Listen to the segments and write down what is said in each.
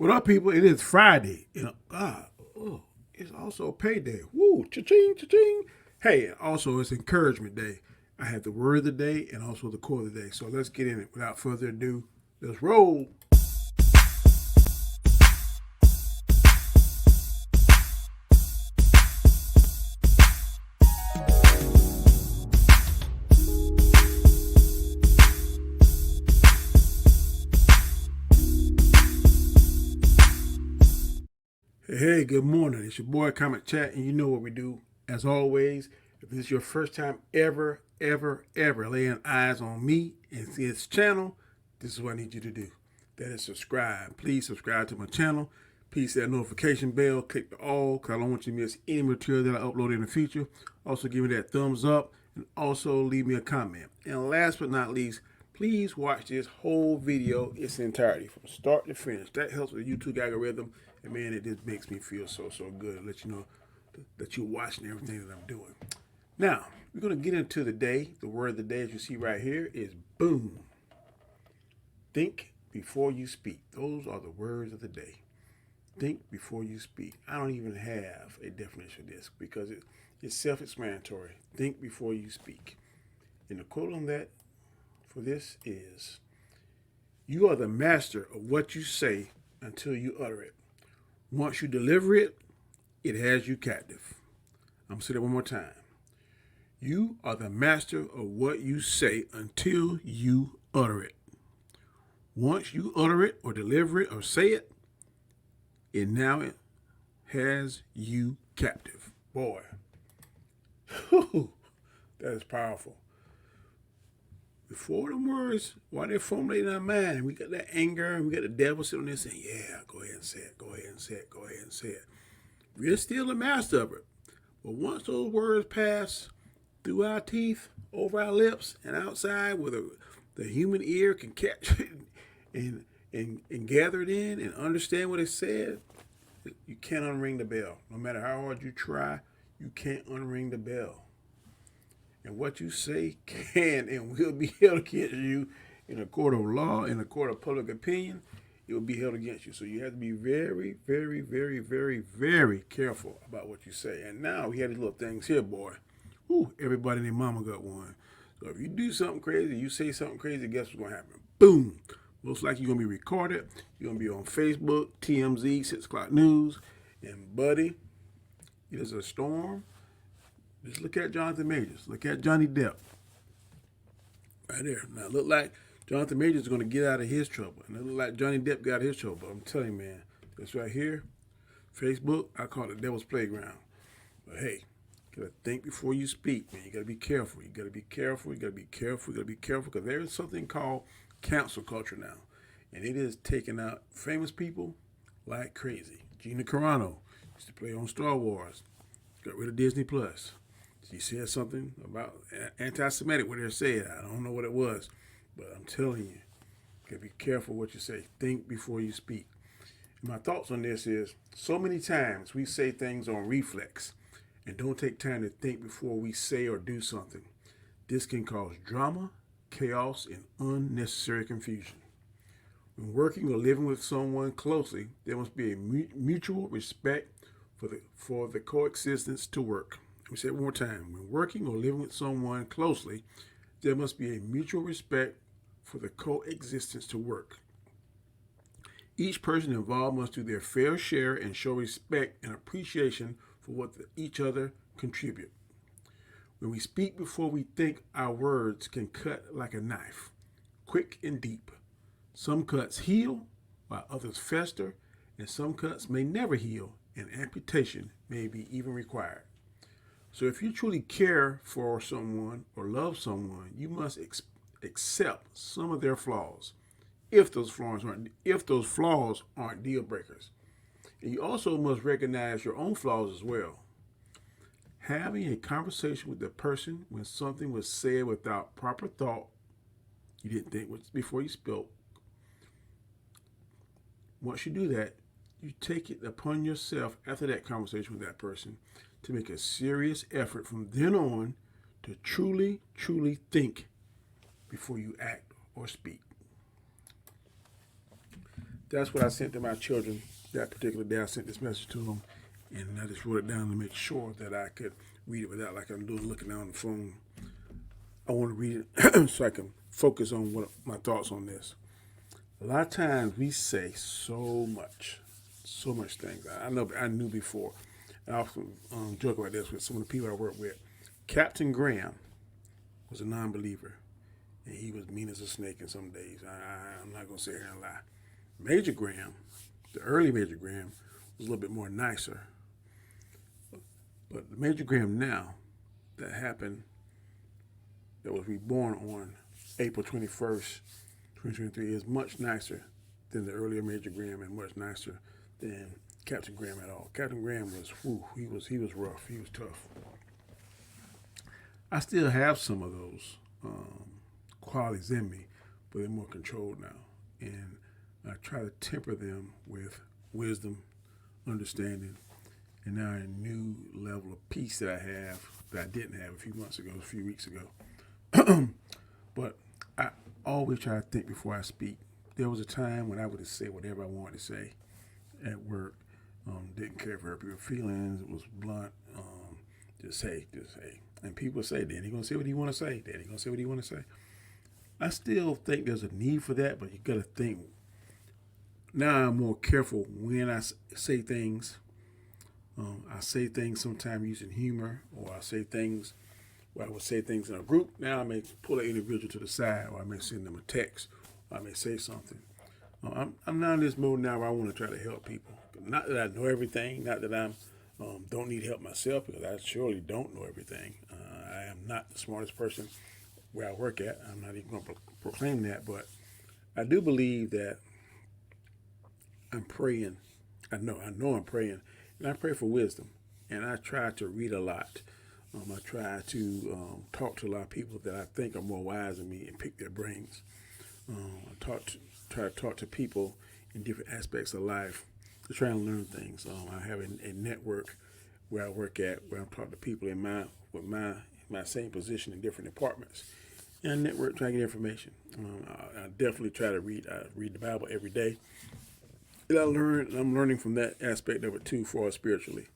What up, people? It is Friday. It's also payday. Woo, cha-ching, cha-ching. Hey, also it's encouragement day. I have the word of the day and also the quote of the day. So let's get in it. Without further ado, let's roll. Hey, good morning. It's your boy Comic Chat, and you know what we do. As always, if this is your first time ever laying eyes on me and see this channel, this is what I need you to do. That is subscribe. Please subscribe to my channel. Please hit that notification bell. Click the all, because I don't want you to miss any material that I upload in the future. Also, give me that thumbs up, and also leave me a comment. And last but not least, please watch this whole video its entirety from start to finish. That helps with the YouTube algorithm. And man, it just makes me feel so good to let you know that you're watching everything that I'm doing. Now, we're going to get into the day. The word of the day, as you see right here, is boom. Think before you speak. Those are the words of the day. Think before you speak. I don't even have a definition of this because it's self-explanatory. Think before you speak. And the quote on that for this is, you are the master of what you say until you utter it. Once you deliver it, it has you captive. I'm going to say that one more time. You are the master of what you say until you utter it. Once you utter it or deliver it or say it, it has you captive. Boy, that is powerful. Before the words, while they're formulating in our mind, we got that anger and we got the devil sitting there saying, yeah, go ahead and say it, go ahead and say it, go ahead and say it. We're still the master of it. But once those words pass through our teeth, over our lips, and outside where the human ear can catch it and gather it in and understand what it said, you can't unring the bell. No matter how hard you try, you can't unring the bell. And what you say can and will be held against you in a court of law, in a court of public opinion. It will be held against you. So you have to be very careful about what you say. And now we have these little things here, boy. Whew, everybody and their mama got one. So if you do something crazy, you say something crazy, guess what's going to happen? Boom. Most likely you're going to be recorded. You're going to be on Facebook, TMZ, 6 o'clock news. And buddy, it is a storm. Just look at Jonathan Majors. Look at Johnny Depp. Right there. Now, it look like Jonathan Majors is going to get out of his trouble. And it look like Johnny Depp got out of his trouble. But I'm telling you, man, this right here, Facebook, I call it the devil's playground. But hey, you got to think before you speak, man. You got to be careful. You got to be careful. You got to be careful. You got to be careful because there is something called cancel culture now. And it is taking out famous people like crazy. Gina Carano used to play on Star Wars. Got rid of Disney Plus. She said something about anti-Semitic, what they said. I don't know what it was, but I'm telling you, gotta be careful what you say. Think before you speak. And my thoughts on this is, so many times we say things on reflex and don't take time to think before we say or do something. This can cause drama, chaos, and unnecessary confusion. When working or living with someone closely, there must be a mutual respect for the coexistence to work. Let me say it one more time. When working or living with someone closely, there must be a mutual respect for the coexistence to work. Each person involved must do their fair share and show respect and appreciation for what each other contribute. When we speak before we think, our words can cut like a knife, quick and deep. Some cuts heal, while others fester, and some cuts may never heal, and amputation may be even required. So if you truly care for someone or love someone, you must accept some of their flaws, if those flaws aren't deal breakers. And you also must recognize your own flaws as well. Having a conversation with the person when something was said without proper thought, you didn't think before you spoke. Once you do that, you take it upon yourself after that conversation with that person to make a serious effort from then on to truly think before you act or speak. That's what I sent to my children that particular day. I sent this message to them, and I just wrote it down to make sure that I could read it without like I'm doing looking down the phone. I want to read it so I can focus on what my thoughts on this. A lot of times we say so much things. I know I knew before. I often joke about this with some of the people I work with. Captain Graham was a non-believer, and he was mean as a snake in some days. I'm not going to sit here and lie. Major Graham, the early Major Graham, was a little bit more nicer. But the Major Graham now, that happened, that was reborn on April 21st, 2023, is much nicer than the earlier Major Graham and much nicer than Captain Graham at all. Captain Graham was, he was rough. He was tough. I still have some of those qualities in me, but they're more controlled now. And I try to temper them with wisdom, understanding, and now a new level of peace that I have that I didn't have a few weeks ago. But I always try to think before I speak. There was a time when I would just say whatever I wanted to say at work. Didn't care for hurt people's feelings. It was blunt. Just say. And people say, Danny gonna say what he want to say. Danny gonna say what he want to say. I still think there's a need for that, but you got to think. Now I'm more careful when I say things. I say things sometimes using humor, or I say things where I would say things in a group. Now I may pull an individual to the side, or I may send them a text, or I may say something. I'm now in this mode now where I want to try to help people. Not that I know everything, not that I don't need help myself, because I surely don't know everything. I am not the smartest person where I work at. I'm not even going to proclaim that, but I do believe that I'm praying. I know I'm praying, and I pray for wisdom, and I try to read a lot. I try to talk to a lot of people that I think are more wise than me and pick their brains. I try to talk to people in different aspects of life to try and learn things. I have a network where I work at, where I'm talking to people in my same position in different departments. And I network, try to get information. I definitely try to read. I read the Bible every day. And I'm learning from that aspect of it too, for us spiritually.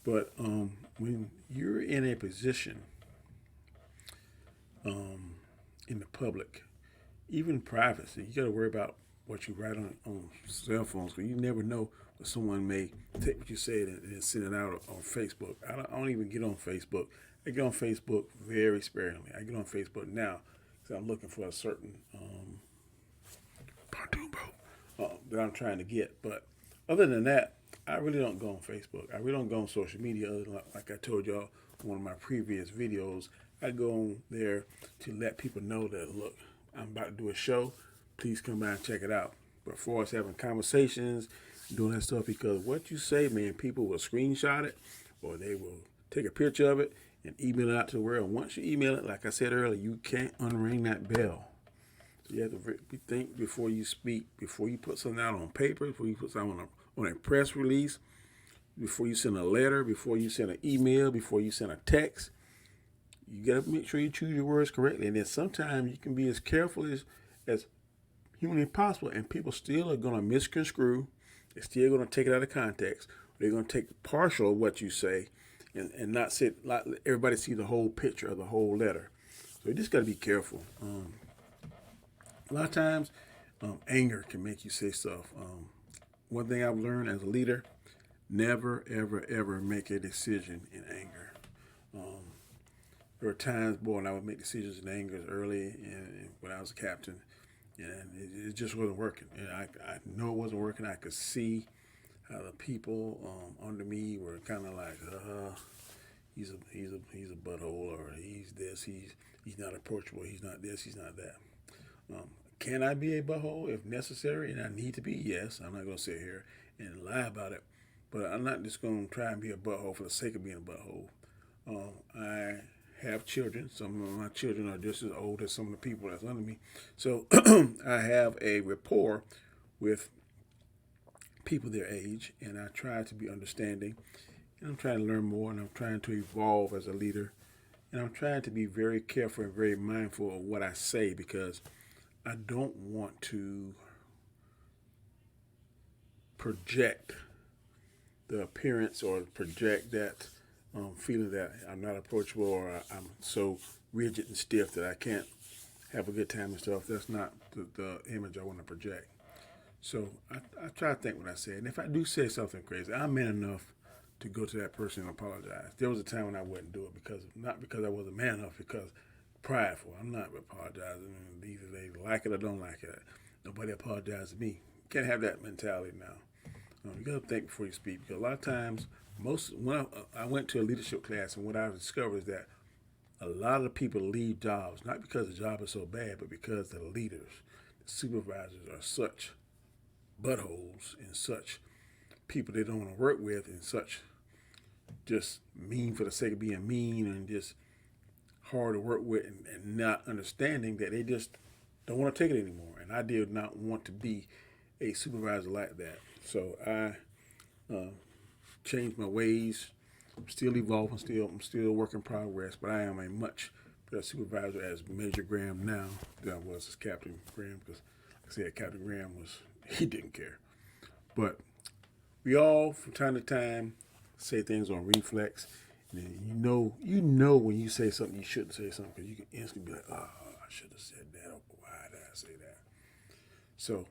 But when you're in a position in the public, even privacy, you got to worry about what you write on cell phones, because you never know what someone may take what you said and send it out on Facebook. I don't even get on Facebook. I get on Facebook very sparingly. I get on Facebook now because I'm looking for a certain that I'm trying to get. But other than that, I really don't go on Facebook. I really don't go on social media. Other than, like I told y'all in one of my previous videos, I go on there to let people know that, look, I'm about to do a show. Please come by and check it out. But for us having conversations, doing that stuff, because what you say, man, people will screenshot it, or they will take a picture of it and email it out to the world. Once you email it, like I said earlier, you can't unring that bell. So you have to think before you speak, before you put something out on paper, before you put something on a press release, before you send a letter, before you send an email, before you send a text. You got to make sure you choose your words correctly. And then sometimes you can be as careful as humanly possible, and people still are going to misconstrue. They're still going to take it out of context. They're going to take partial of what you say and not let everybody see the whole picture of the whole letter. So you just got to be careful. A lot of times, anger can make you say stuff. One thing I've learned as a leader, never, ever, ever make a decision in anger. There were times, boy, when I would make decisions in anger early and when I was a captain, and it just wasn't working. And I know it wasn't working. I could see how the people under me were kind of like, he's a butthole, or he's this, he's not approachable, he's not this, he's not that. Can I be a butthole if necessary, and I need to be? Yes. I'm not going to sit here and lie about it, but I'm not just going to try and be a butthole for the sake of being a butthole. I have children. Some of my children are just as old as some of the people that's under me. So I have a rapport with people their age, and I try to be understanding, and I'm trying to learn more, and I'm trying to evolve as a leader, and I'm trying to be very careful and very mindful of what I say, because I don't want to project the appearance or project that feeling that I'm not approachable or I'm so rigid and stiff that I can't have a good time and stuff. That's not the image I want to project. So I try to think what I say. And if I do say something crazy, I'm man enough to go to that person and apologize. There was a time when I wouldn't do it not because I wasn't man enough, because prideful. I'm not apologizing. Either they like it or don't like it. Nobody apologizes to me. You can't have that mentality now. You got to think before you speak, because a lot of times, when I went to a leadership class, and what I discovered is that a lot of people leave jobs not because the job is so bad, but because the leaders, the supervisors, are such buttholes and such people they don't want to work with, and such just mean for the sake of being mean and just hard to work with, and not understanding that they just don't want to take it anymore. And I did not want to be a supervisor like that. So I changed my ways. I'm still evolving. I'm still a work in progress, but I am a much better supervisor as Major Graham now than I was as Captain Graham, because like I said, Captain Graham he didn't care. But we all, from time to time, say things on reflex. And you know when you say something you shouldn't say something, because you can instantly be like, oh, I should have said that. Oh, why did I say that? So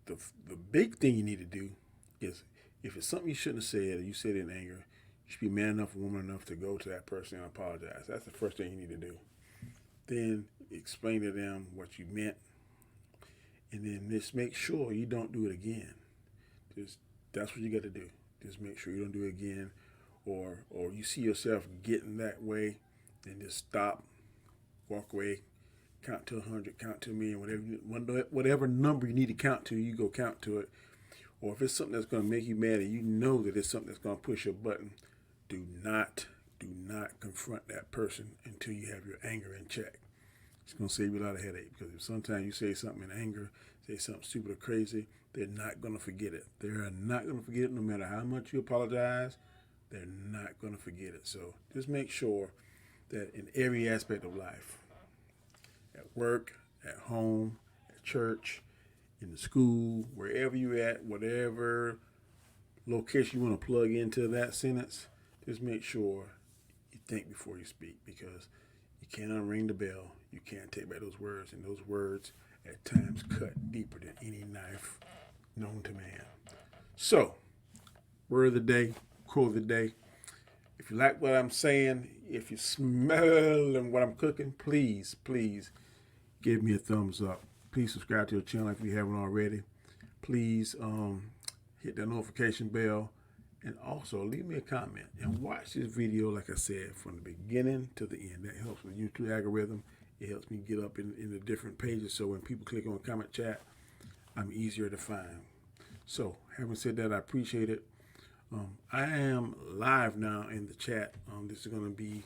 the big thing you need to do is, if it's something you shouldn't have said or you said it in anger, you should be man enough, woman enough to go to that person and apologize. That's the first thing you need to do. Then explain to them what you meant, and then just make sure you don't do it again. That's what you got to do. Just make sure you don't do it again, or you see yourself getting that way, then just stop, walk away, count to 100, count to 1,000,000, whatever number you need to count to, you go count to it. Or if it's something that's going to make you mad and you know that it's something that's going to push your button, do not confront that person until you have your anger in check. It's going to save you a lot of headache, because if sometimes you say something in anger, say something stupid or crazy, they're not going to forget it. They're not going to forget it no matter how much you apologize. They're not going to forget it. So just make sure that in every aspect of life, at work, at home, at church, in the school, wherever you're at, whatever location you want to plug into that sentence, just make sure you think before you speak, because you can't unring the bell. You can't take back those words, and those words at times cut deeper than any knife known to man. So, word of the day, quote of the day. If you like what I'm saying, if you smell what I'm cooking, please give me a thumbs up. Please subscribe to the channel if you haven't already. Please hit that notification bell, and also leave me a comment and watch this video, like I said, from the beginning to the end. That helps with YouTube algorithm. It helps me get up in the different pages, so when people click on comment chat, I'm easier to find. So, having said that, I appreciate it. I am live now in the chat. This is going to be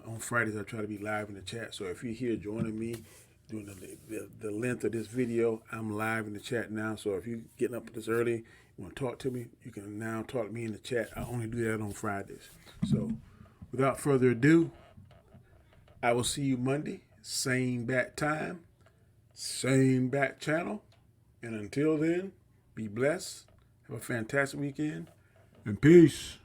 on Fridays. I try to be live in the chat. So if you're here joining me during the length of this video, I'm live in the chat now. So if you're getting up this early, you want to talk to me, you can now talk to me in the chat. I only do that on Fridays. So without further ado, I will see you Monday, same bat time, same bat channel. And until then, be blessed. Have a fantastic weekend. And peace.